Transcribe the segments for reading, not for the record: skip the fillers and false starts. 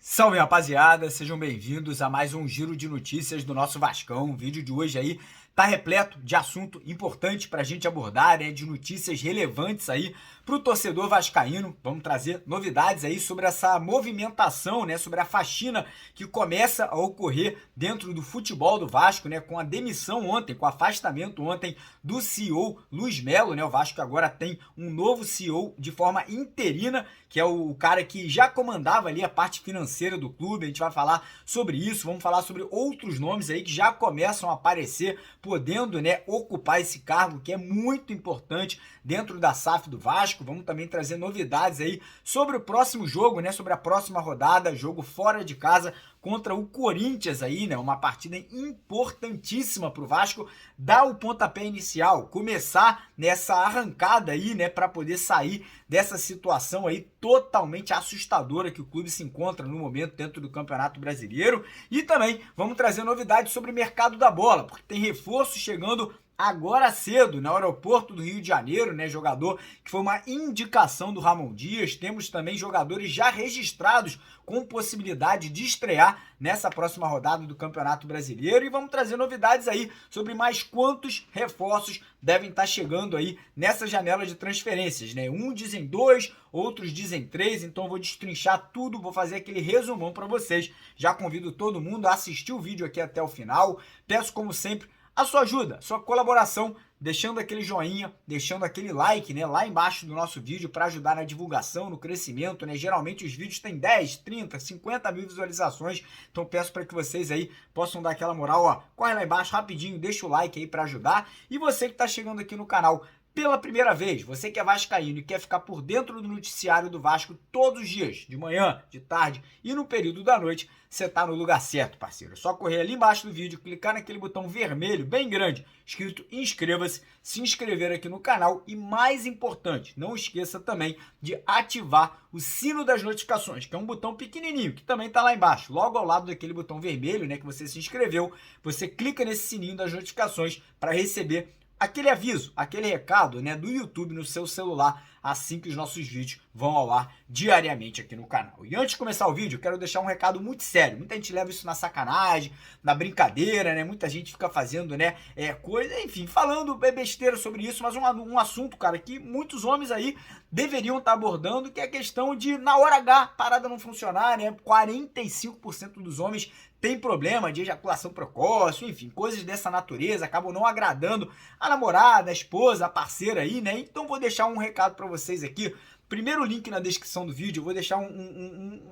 Salve, rapaziada, sejam bem-vindos a mais um giro de notícias do nosso Vascão. O vídeo de hoje aí tá repleto de assunto importante pra gente abordar, né, de notícias relevantes aí pro torcedor vascaíno. Vamos trazer novidades aí sobre essa movimentação, né, sobre a faxina que começa a ocorrer dentro do futebol do Vasco, né, com a demissão ontem, com o afastamento ontem do CEO Luiz Melo, né? O Vasco agora tem um novo CEO de forma interina, que é o cara que já comandava ali a parte financeira do clube. A gente vai falar sobre isso, vamos falar sobre outros nomes aí que já começam a aparecer, podendo, né, ocupar esse cargo que é muito importante dentro da SAF do Vasco. Vamos também trazer novidades aí sobre o próximo jogo, né, sobre a próxima rodada, jogo fora de casa contra o Corinthians aí, né, uma partida importantíssima para o Vasco dar o pontapé inicial, começar nessa arrancada aí, né, para poder sair dessa situação aí totalmente assustadora que o clube se encontra no momento dentro do Campeonato Brasileiro. E também vamos trazer novidades sobre o mercado da bola, porque tem reforço chegando agora cedo no aeroporto do Rio de Janeiro, né, jogador que foi uma indicação do Ramon Dias. Temos também jogadores já registrados com possibilidade de estrear nessa próxima rodada do Campeonato Brasileiro, e vamos trazer novidades aí sobre mais quantos reforços devem estar chegando aí nessa janela de transferências, né? Dizem 2, outros dizem 3, então eu vou destrinchar tudo, vou fazer aquele resumão para vocês. Já convido todo mundo a assistir o vídeo aqui até o final. Peço, como sempre, a sua ajuda, sua colaboração, deixando aquele joinha, deixando aquele like, né, lá embaixo do nosso vídeo para ajudar na divulgação, no crescimento, né? Geralmente os vídeos têm 10, 30, 50 mil visualizações, então peço para que vocês aí possam dar aquela moral, ó. Corre lá embaixo rapidinho, deixa o like aí para ajudar. E você que está chegando aqui no canal pela primeira vez, você que é vascaíno e quer ficar por dentro do noticiário do Vasco todos os dias, de manhã, de tarde e no período da noite, você tá no lugar certo, parceiro. É só correr ali embaixo do vídeo, clicar naquele botão vermelho bem grande, escrito inscreva-se, se inscrever aqui no canal e, mais importante, não esqueça também de ativar o sino das notificações, que é um botão pequenininho, que também tá lá embaixo, logo ao lado daquele botão vermelho, né, que você se inscreveu. Você clica nesse sininho das notificações para receber aquele aviso, aquele recado, né, do YouTube no seu celular assim que os nossos vídeos vão ao ar diariamente aqui no canal. E antes de começar o vídeo, eu quero deixar um recado muito sério. Muita gente leva isso na sacanagem, na brincadeira, né? Muita gente fica fazendo, né, coisa, enfim, falando besteira sobre isso, mas um assunto, cara, que muitos homens aí deveriam estar abordando, que é a questão de, na hora H, a parada não funcionar, né? 45% dos homens tem problema de ejaculação precoce, enfim, coisas dessa natureza, acabam não agradando a namorada, a esposa, a parceira aí, né? Então vou deixar um recado para vocês aqui. Primeiro link na descrição do vídeo, eu vou deixar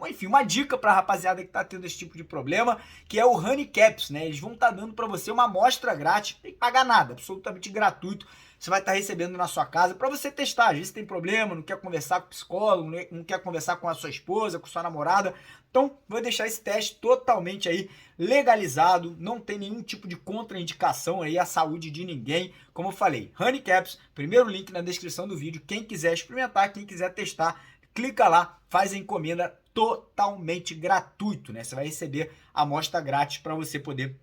enfim, uma dica para a rapaziada que tá tendo esse tipo de problema, que é o Honey Caps, né? Eles vão estar dando para você uma amostra grátis, não tem que pagar nada, absolutamente gratuito. Você vai estar recebendo na sua casa para você testar. Às vezes tem problema, não quer conversar com o psicólogo, não quer conversar com a sua esposa, com a sua namorada. Então, vou deixar esse teste totalmente aí legalizado, não tem nenhum tipo de contraindicação aí à saúde de ninguém. Como eu falei, Honey Caps, primeiro link na descrição do vídeo. Quem quiser experimentar, quem quiser testar, clica lá, faz a encomenda totalmente gratuito, né? Você vai receber a amostra grátis para você poder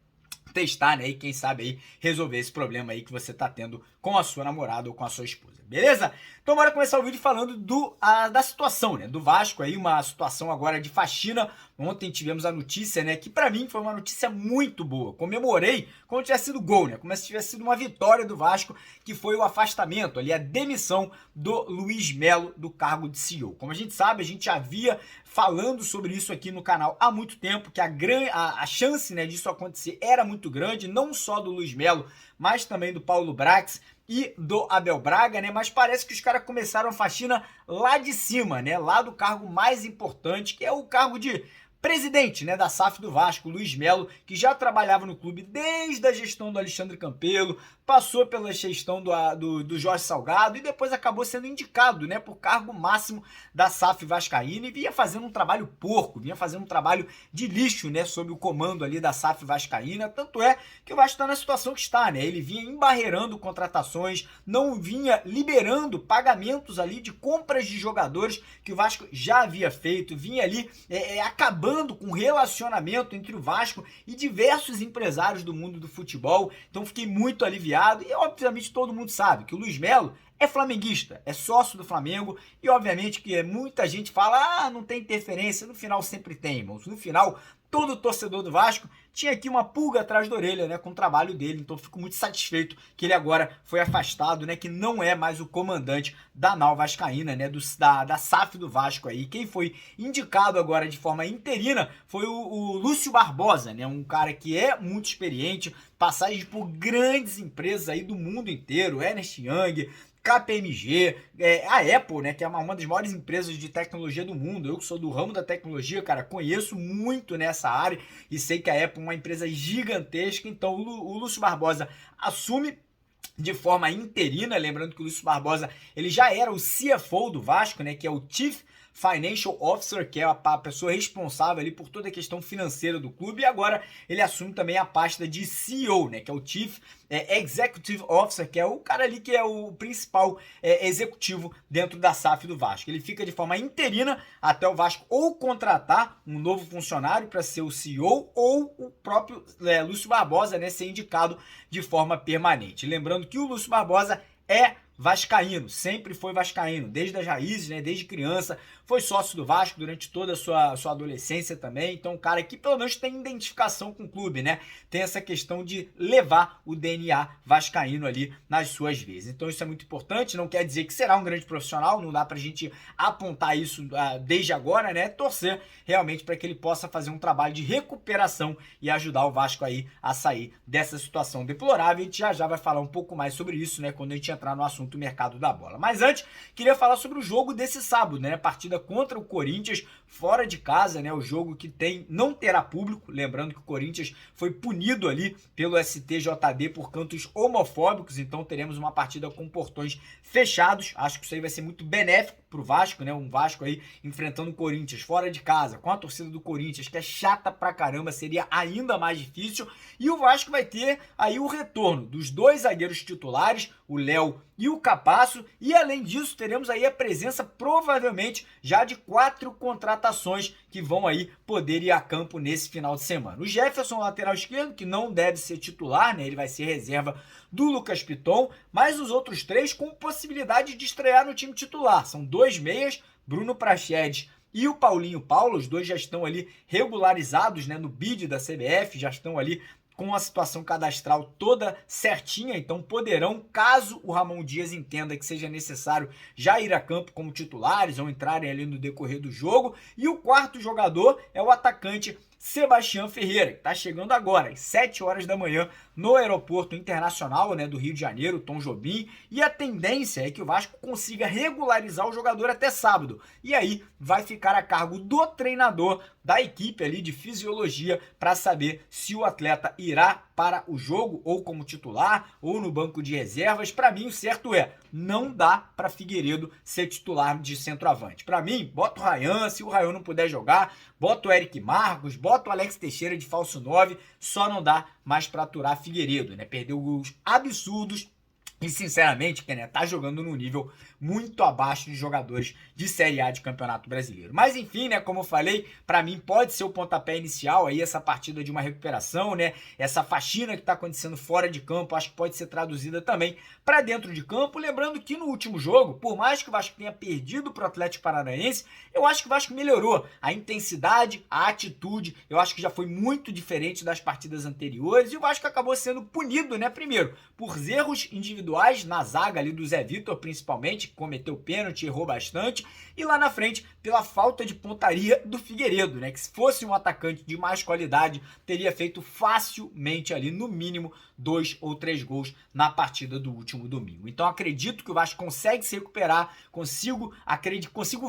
testar, né, e quem sabe aí resolver esse problema aí que você tá tendo com a sua namorada ou com a sua esposa, beleza? Então bora começar o vídeo falando da situação, né, do Vasco aí, uma situação agora de faxina. Ontem tivemos a notícia, né, que pra mim foi uma notícia muito boa. Comemorei como tivesse sido gol, né, como se tivesse sido uma vitória do Vasco, que foi o afastamento ali, a demissão do Luiz Melo do cargo de CEO. Como a gente sabe, a gente já havia falando sobre isso aqui no canal há muito tempo, que a chance, né, disso acontecer era muito grande, não só do Luiz Melo, mas também do Paulo Brax e do Abel Braga, né? Mas parece que os caras começaram a faxina lá de cima, né? Lá do cargo mais importante, que é o cargo de presidente, né, da SAF do Vasco, Luiz Melo, que já trabalhava no clube desde a gestão do Alexandre Campelo, passou pela gestão do Jorge Salgado e depois acabou sendo indicado, né, por cargo máximo da SAF vascaína e vinha fazendo um trabalho porco, vinha fazendo um trabalho de lixo, né, sob o comando ali da SAF vascaína. Tanto é que o Vasco está na situação que está, né? Ele vinha embarreirando contratações, não vinha liberando pagamentos ali de compras de jogadores que o Vasco já havia feito, vinha ali acabando com o relacionamento entre o Vasco e diversos empresários do mundo do futebol. Então fiquei muito aliviado e obviamente todo mundo sabe que o Luiz Melo é flamenguista, é sócio do Flamengo e obviamente que muita gente fala, não tem interferência, no final sempre tem, irmãos, no final todo torcedor do Vasco tinha aqui uma pulga atrás da orelha, né, com o trabalho dele, então fico muito satisfeito que ele agora foi afastado, né, que não é mais o comandante da nau vascaína, né, da SAF do Vasco aí. Quem foi indicado agora de forma interina foi o Lúcio Barbosa, né, um cara que é muito experiente, passagem por grandes empresas aí do mundo inteiro, Ernst Young, KPMG, a Apple, né, que é uma das maiores empresas de tecnologia do mundo. Eu que sou do ramo da tecnologia, cara, conheço muito nessa área e sei que a Apple é uma empresa gigantesca. Então o Lúcio Barbosa assume de forma interina, lembrando que o Lúcio Barbosa ele já era o CFO do Vasco, né, que é o Chief Financial Officer, que é a pessoa responsável ali por toda a questão financeira do clube, e agora ele assume também a pasta de CEO, né, que é o Chief Executive Officer, que é o cara ali que é o principal executivo dentro da SAF do Vasco. Ele fica de forma interina até o Vasco ou contratar um novo funcionário para ser o CEO ou o próprio Lúcio Barbosa, né, ser indicado de forma permanente. Lembrando que o Lúcio Barbosa é vascaíno, sempre foi vascaíno, desde as raízes, né, desde criança, foi sócio do Vasco durante toda a sua adolescência também, então um cara que pelo menos tem identificação com o clube, né, tem essa questão de levar o DNA vascaíno ali nas suas vezes. Então isso é muito importante, não quer dizer que será um grande profissional, não dá pra gente apontar isso desde agora, né, torcer realmente para que ele possa fazer um trabalho de recuperação e ajudar o Vasco aí a sair dessa situação deplorável. A gente já vai falar um pouco mais sobre isso, né, quando a gente entrar no assunto do mercado da bola. Mas antes, queria falar sobre o jogo desse sábado, né? A partida contra o Corinthians, fora de casa, né? O jogo que não terá público, lembrando que o Corinthians foi punido ali pelo STJD por cantos homofóbicos, então teremos uma partida com portões fechados. Acho que isso aí vai ser muito benéfico pro Vasco, né? Um Vasco aí enfrentando o Corinthians fora de casa, com a torcida do Corinthians, que é chata pra caramba, seria ainda mais difícil. E o Vasco vai ter aí o retorno dos dois zagueiros titulares, o Léo e o Capasso, e além disso teremos aí a presença provavelmente já de 4 contratações que vão aí poder ir a campo nesse final de semana. O Jefferson, lateral esquerdo, que não deve ser titular, né? Ele vai ser reserva do Lucas Piton, mas os outros 3 com possibilidade de estrear no time titular. São 2 meias, Bruno Praxedes e o Paulinho Paulo, os dois já estão ali regularizados, né, no bid da CBF, já estão ali com a situação cadastral toda certinha, então poderão, caso o Ramon Dias entenda que seja necessário, já ir a campo como titulares ou entrarem ali no decorrer do jogo. E o quarto jogador é o atacante Sebastião Ferreira, que está chegando agora, às 7 horas da manhã, no aeroporto internacional, né, do Rio de Janeiro, Tom Jobim, e a tendência é que o Vasco consiga regularizar o jogador até sábado, e aí vai ficar a cargo do treinador da equipe ali de fisiologia para saber se o atleta irá para o jogo ou como titular ou no banco de reservas. Para mim o certo é, não dá para Figueiredo ser titular de centroavante. Para mim, bota o Ryan, se o Ryan não puder jogar, bota o Eric Marcos, bota o Alex Teixeira de falso 9, só não dá mais para aturar Figueiredo, né? Perdeu gols absurdos e, sinceramente, né, tá jogando num nível muito abaixo de jogadores de Série A de Campeonato Brasileiro. Mas, enfim, né, como eu falei, para mim pode ser o pontapé inicial aí, essa partida de uma recuperação, né? Essa faxina que tá acontecendo fora de campo, acho que pode ser traduzida também para dentro de campo. Lembrando que no último jogo, por mais que o Vasco tenha perdido pro Atlético Paranaense, eu acho que o Vasco melhorou a intensidade, a atitude. Eu acho que já foi muito diferente das partidas anteriores e o Vasco acabou sendo punido, né? Primeiro, por erros individuais individuais na zaga ali do Zé Vitor, principalmente, que cometeu pênalti, errou bastante, e lá na frente pela falta de pontaria do Figueiredo, né, que se fosse um atacante de mais qualidade, teria feito facilmente ali, no mínimo, 2 ou 3 gols na partida do último domingo. Então acredito que o Vasco consegue se recuperar, consigo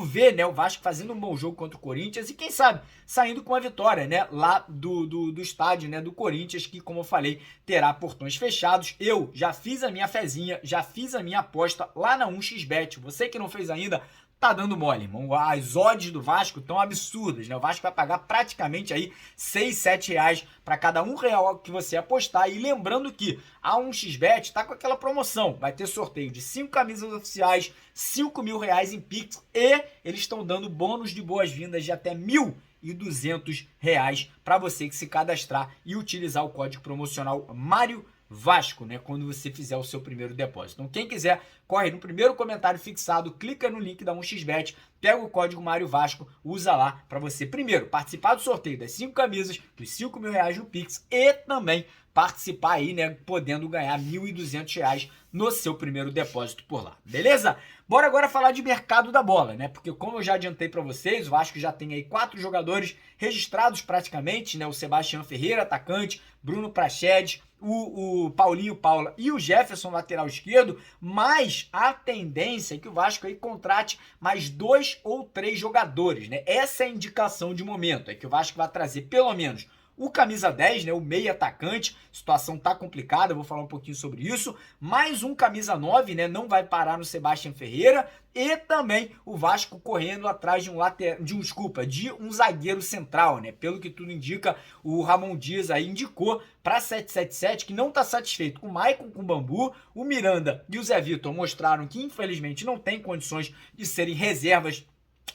ver, né, o Vasco fazendo um bom jogo contra o Corinthians e quem sabe saindo com a vitória, né, lá do estádio, né, do Corinthians, que, como eu falei, terá portões fechados. Eu já fiz a minha fezinha, já fiz a minha aposta lá na 1xBet. Você que não fez ainda, tá dando mole, irmão. As odds do Vasco estão absurdas, né? O Vasco vai pagar praticamente aí 6, 7 reais para cada R$1 que você apostar. E lembrando que a 1xBet tá com aquela promoção. Vai ter sorteio de 5 camisas oficiais, R$5.000 em Pix e eles estão dando bônus de boas-vindas de até R$1.200 para você que se cadastrar e utilizar o código promocional Mário Vasco, né, quando você fizer o seu primeiro depósito. Então, quem quiser, corre no primeiro comentário fixado, clica no link da 1xBet, pega o código Mário Vasco, usa lá para você, primeiro, participar do sorteio das 5 camisas, dos R$5.000 no Pix e também participar aí, né, podendo ganhar R$1.200 no seu primeiro depósito por lá, beleza? Bora agora falar de mercado da bola, né? Porque como eu já adiantei para vocês, o Vasco já tem aí 4 jogadores registrados praticamente, né? O Sebastião Ferreira, atacante, Bruno Prachedes, o Paulinho Paula e o Jefferson, lateral esquerdo, mas a tendência é que o Vasco aí contrate mais 2 ou 3 jogadores, né? Essa é a indicação de momento, é que o Vasco vai trazer pelo menos o camisa 10, né, o meio atacante, situação tá complicada, eu vou falar um pouquinho sobre isso, mais um camisa 9, né, não vai parar no Sebastião Ferreira, e também o Vasco correndo atrás de um zagueiro central, né, pelo que tudo indica, o Ramon Dias aí indicou para 777 que não tá satisfeito com o Maicon, com o Bambu, o Miranda e o Zé Vitor mostraram que infelizmente não tem condições de serem reservas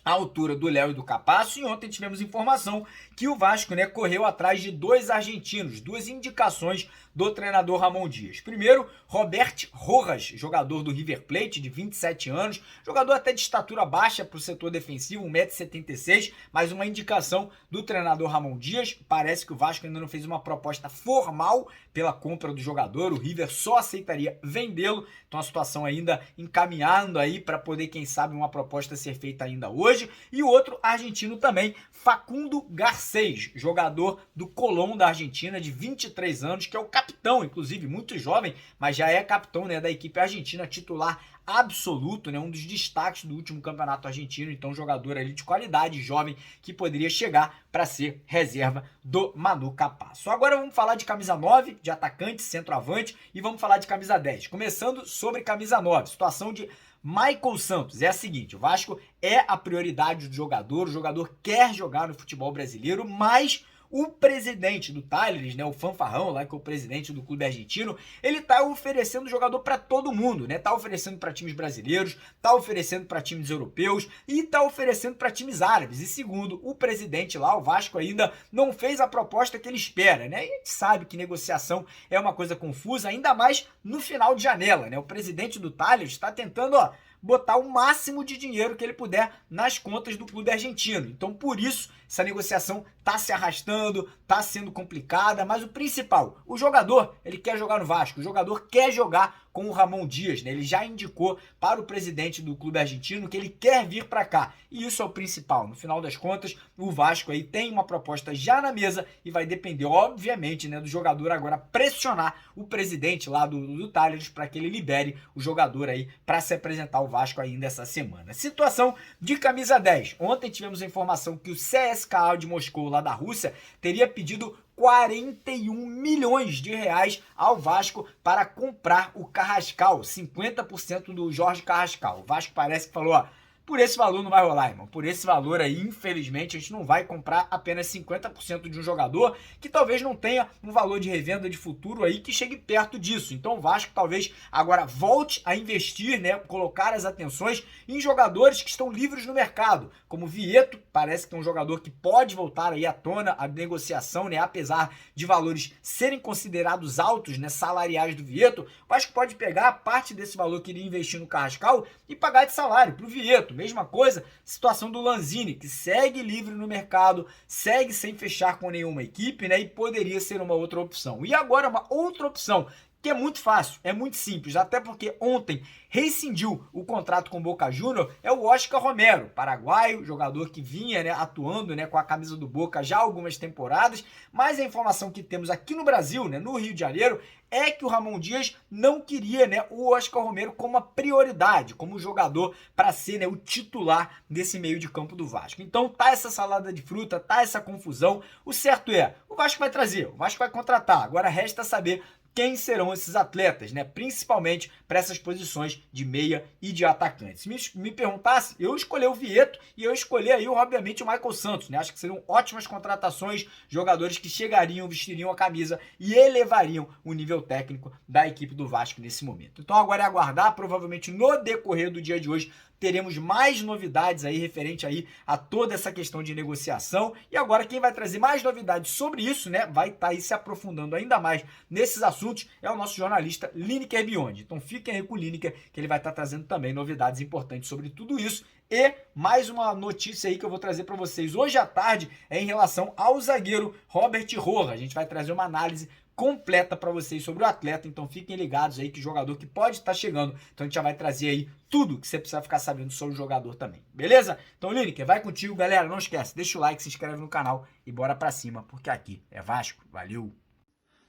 à altura do Léo e do Capasso, e ontem tivemos informação que o Vasco, né, correu atrás de 2 argentinos, 2 indicações do treinador Ramon Dias. Primeiro, Robert Rojas, jogador do River Plate, de 27 anos, jogador até de estatura baixa para o setor defensivo, 1,76 m, mas uma indicação do treinador Ramon Dias. Parece que o Vasco ainda não fez uma proposta formal pela compra do jogador, o River só aceitaria vendê-lo, então a situação ainda encaminhando aí para poder, quem sabe, uma proposta ser feita ainda hoje. E o outro argentino também, Facundo Garcês, jogador do Colón da Argentina, de 23 anos, que é o capitão, inclusive muito jovem, mas já é capitão, né, da equipe argentina, titular absoluto, né, um dos destaques do último campeonato argentino, então jogador ali de qualidade, jovem, que poderia chegar para ser reserva do Manu Capasso. Agora vamos falar de camisa 9, de atacante, centroavante, e vamos falar de camisa 10. Começando sobre camisa 9, situação de Michael Santos. É a seguinte, o Vasco é a prioridade do jogador, o jogador quer jogar no futebol brasileiro, mas o presidente do Talleres, né, o Fanfarrão, lá que é o presidente do clube argentino, ele tá oferecendo jogador para todo mundo, né? Tá oferecendo para times brasileiros, tá oferecendo para times europeus e tá oferecendo para times árabes. E segundo o presidente lá, o Vasco ainda não fez a proposta que ele espera, né? E a gente sabe que negociação é uma coisa confusa, ainda mais no final de janela, né? O presidente do Talleres está tentando, botar o máximo de dinheiro que ele puder nas contas do clube argentino. Então, por isso, essa negociação tá se arrastando, tá sendo complicada, mas o principal, o jogador, ele quer jogar no Vasco, o jogador quer jogar com o Ramon Dias, né? Ele já indicou para o presidente do clube argentino que ele quer vir para cá, e isso é o principal. No final das contas, o Vasco aí tem uma proposta já na mesa e vai depender, obviamente, né, do jogador agora pressionar o presidente lá do Talleres para que ele libere o jogador aí para se apresentar ao Vasco ainda essa semana. Situação de camisa 10. Ontem tivemos a informação que o CSKA de Moscou, lá da Rússia, teria pedido 41 milhões de reais ao Vasco para comprar o Carrascal, 50% do Jorge Carrascal. O Vasco parece que falou, por esse valor não vai rolar, irmão. Por esse valor aí, infelizmente, a gente não vai comprar apenas 50% de um jogador que talvez não tenha um valor de revenda de futuro aí que chegue perto disso. Então o Vasco talvez agora volte a investir, né, colocar as atenções em jogadores que estão livres no mercado, como Vieto, parece que é um jogador que pode voltar aí à tona a negociação, né, apesar de valores serem considerados altos, né, salariais do Vieto. O Vasco pode pegar parte desse valor que iria investir no Carrascal e pagar de salário para o Vieto. Mesma coisa, situação do Lanzini, que segue livre no mercado, segue sem fechar com nenhuma equipe, né? E poderia ser uma outra opção. E agora uma outra opção Que é muito fácil, é muito simples, até porque ontem rescindiu o contrato com o Boca Juniors, é o Oscar Romero, paraguaio, jogador que vinha, né, atuando, né, com a camisa do Boca já há algumas temporadas, mas a informação que temos aqui no Brasil, né, no Rio de Janeiro, é que o Ramon Dias não queria, né, o Oscar Romero como uma prioridade, como jogador para ser, né, o titular desse meio de campo do Vasco. Então tá essa salada de fruta, tá essa confusão. O certo é, o Vasco vai trazer, o Vasco vai contratar. Agora resta saber quem serão esses atletas, né? Principalmente para essas posições de meia e de atacante. Se me perguntasse, eu escolhi o Vieto e eu escolhi aí, obviamente, o Michael Santos, né? Acho que seriam ótimas contratações, jogadores que chegariam, vestiriam a camisa e elevariam o nível técnico da equipe do Vasco nesse momento. Então agora é aguardar, provavelmente no decorrer do dia de hoje teremos mais novidades aí referente aí a toda essa questão de negociação. E agora quem vai trazer mais novidades sobre isso, né, vai estar aí se aprofundando ainda mais nesses assuntos, é o nosso jornalista Lineker Biondi. Então fiquem aí com o Lineker, que ele vai estar trazendo também novidades importantes sobre tudo isso. E mais uma notícia aí que eu vou trazer para vocês hoje à tarde é em relação ao zagueiro Robert Roja. A gente vai trazer uma análise completa para vocês sobre o atleta, então fiquem ligados aí que jogador que pode estar chegando, então a gente já vai trazer aí tudo que você precisa ficar sabendo sobre o jogador também, beleza? Então Lineker, vai contigo, galera, não esquece, deixa o like, se inscreve no canal e bora pra cima, porque aqui é Vasco, valeu!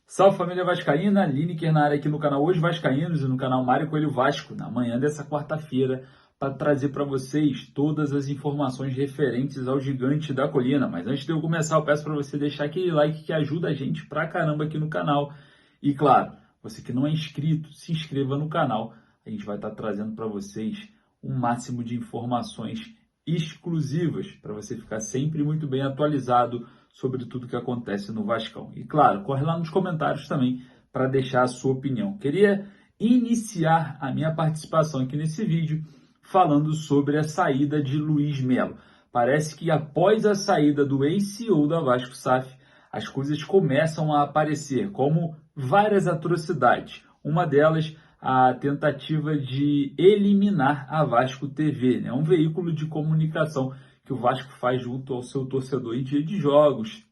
Salve família vascaína, Lineker na área aqui no canal Hoje Vascaínos e no canal Mário Coelho Vasco, na manhã dessa quarta-feira, para trazer para vocês todas as informações referentes ao gigante da colina. Mas antes de eu começar, eu peço para você deixar aquele like que ajuda a gente pra caramba aqui no canal. E claro, você que não é inscrito, se inscreva no canal. A gente vai estar trazendo para vocês um máximo de informações exclusivas para você ficar sempre muito bem atualizado sobre tudo que acontece no Vascão. E claro, corre lá nos comentários também para deixar a sua opinião. Queria iniciar a minha participação aqui nesse vídeo falando sobre a saída de Luiz Melo. Parece que após a saída do ex-CEO da Vasco SAF, as coisas começam a aparecer, como várias atrocidades. Uma delas, a tentativa de eliminar a Vasco TV, né? Um veículo de comunicação que o Vasco faz junto ao seu torcedor em dia de jogos,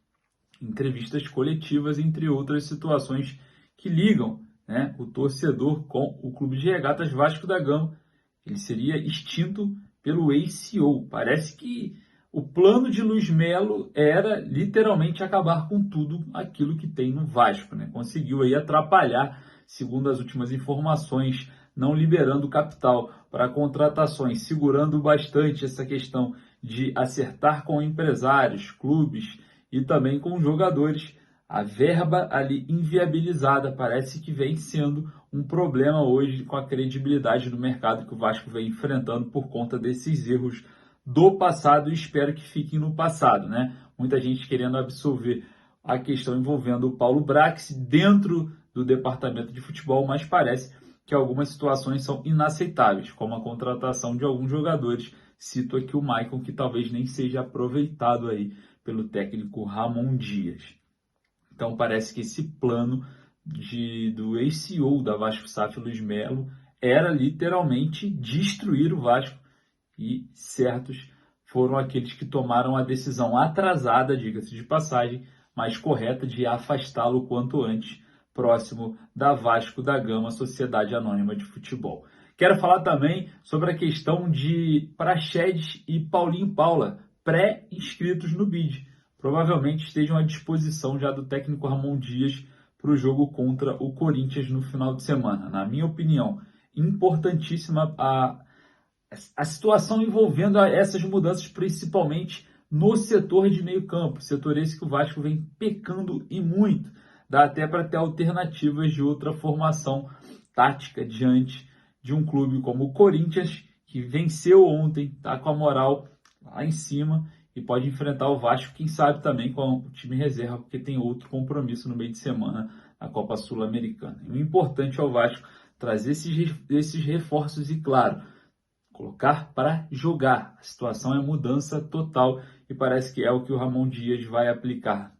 entrevistas coletivas, entre outras situações que ligam, né, o torcedor com o Clube de Regatas Vasco da Gama. Ele seria extinto pelo ex-CEO. Parece que o plano de Luiz Melo era literalmente acabar com tudo aquilo que tem no Vasco, né? Conseguiu aí atrapalhar, segundo as últimas informações, não liberando capital para contratações, segurando bastante essa questão de acertar com empresários, clubes e também com jogadores. A verba ali inviabilizada parece que vem sendo um problema hoje com a credibilidade do mercado que o Vasco vem enfrentando por conta desses erros do passado e espero que fiquem no passado, né? Muita gente querendo absolver a questão envolvendo o Paulo Brax dentro do departamento de futebol, mas parece que algumas situações são inaceitáveis, como a contratação de alguns jogadores. Cito aqui o Maicon, que talvez nem seja aproveitado aí pelo técnico Ramon Dias. Então parece que esse plano do ex-CEO da Vasco SAF, Luiz Melo, era literalmente destruir o Vasco. E certos foram aqueles que tomaram a decisão atrasada, diga-se de passagem, mas correta de afastá-lo quanto antes, próximo da Vasco da Gama, Sociedade Anônima de Futebol. Quero falar também sobre a questão de Praxedes e Paulinho Paula, pré-inscritos no BID. Provavelmente estejam à disposição já do técnico Ramon Dias para o jogo contra o Corinthians no final de semana. Na minha opinião, importantíssima a situação envolvendo essas mudanças, principalmente no setor de meio campo. Setor esse que o Vasco vem pecando e muito. Dá até para ter alternativas de outra formação tática diante de um clube como o Corinthians, que venceu ontem, está com a moral lá em cima e pode enfrentar o Vasco, quem sabe também com o time reserva, porque tem outro compromisso no meio de semana na Copa Sul-Americana. E o importante é o Vasco trazer esses reforços e, claro, colocar para jogar. A situação é mudança total e parece que é o que o Ramon Dias vai aplicar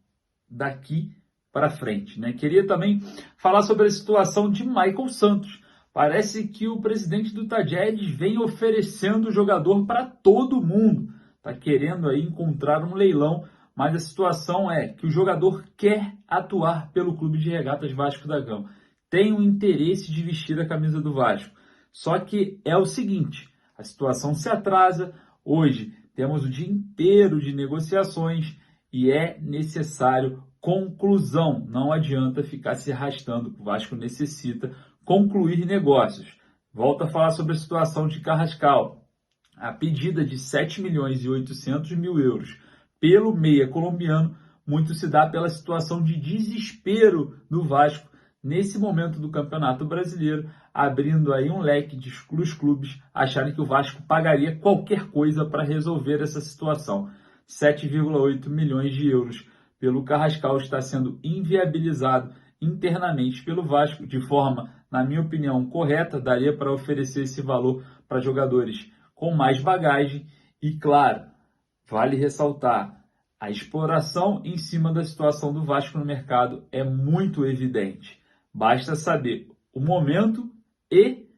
daqui para frente, né? Queria também falar sobre a situação de Michael Santos. Parece que o presidente do Tajeres vem oferecendo o jogador para todo mundo. Está querendo aí encontrar um leilão, mas a situação é que o jogador quer atuar pelo Clube de Regatas Vasco da Gama. tem o interesse de vestir a camisa do Vasco. Só que é o seguinte, a situação se atrasa, hoje temos o dia inteiro de negociações e é necessário conclusão. Não adianta ficar se arrastando, o Vasco necessita concluir negócios. Volto a falar sobre a situação de Carrascal. A pedida de 7.800.000 euros pelo meia colombiano, muito se dá pela situação de desespero do Vasco nesse momento do Campeonato Brasileiro, abrindo aí um leque de os clubes acharem que o Vasco pagaria qualquer coisa para resolver essa situação. 7,8 milhões de euros pelo Carrascal está sendo inviabilizado internamente pelo Vasco, de forma, na minha opinião, correta, daria para oferecer esse valor para jogadores com mais bagagem e, claro, vale ressaltar, a exploração em cima da situação do Vasco no mercado é muito evidente. Basta saber o momento e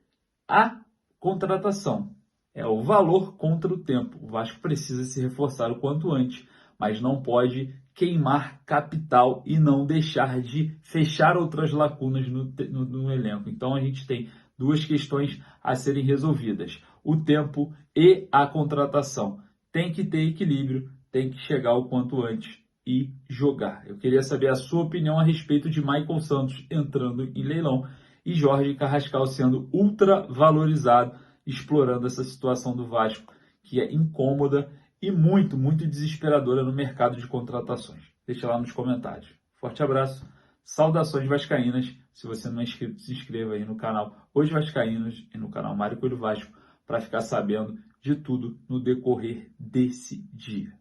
a contratação. É o valor contra o tempo. O Vasco precisa se reforçar o quanto antes, mas não pode queimar capital e não deixar de fechar outras lacunas no elenco. Então a gente tem duas questões a serem resolvidas: o tempo e a contratação. Tem que ter equilíbrio, tem que chegar o quanto antes e jogar. Eu queria saber a sua opinião a respeito de Maicon Santos entrando em leilão e Jorge Carrascal sendo ultra valorizado, explorando essa situação do Vasco, que é incômoda e muito, muito desesperadora no mercado de contratações. Deixa lá nos comentários. Forte abraço, saudações vascaínas. Se você não é inscrito, se inscreva aí no canal Os Vascaínos e no canal Mário Coelho Vasco para ficar sabendo de tudo no decorrer desse dia.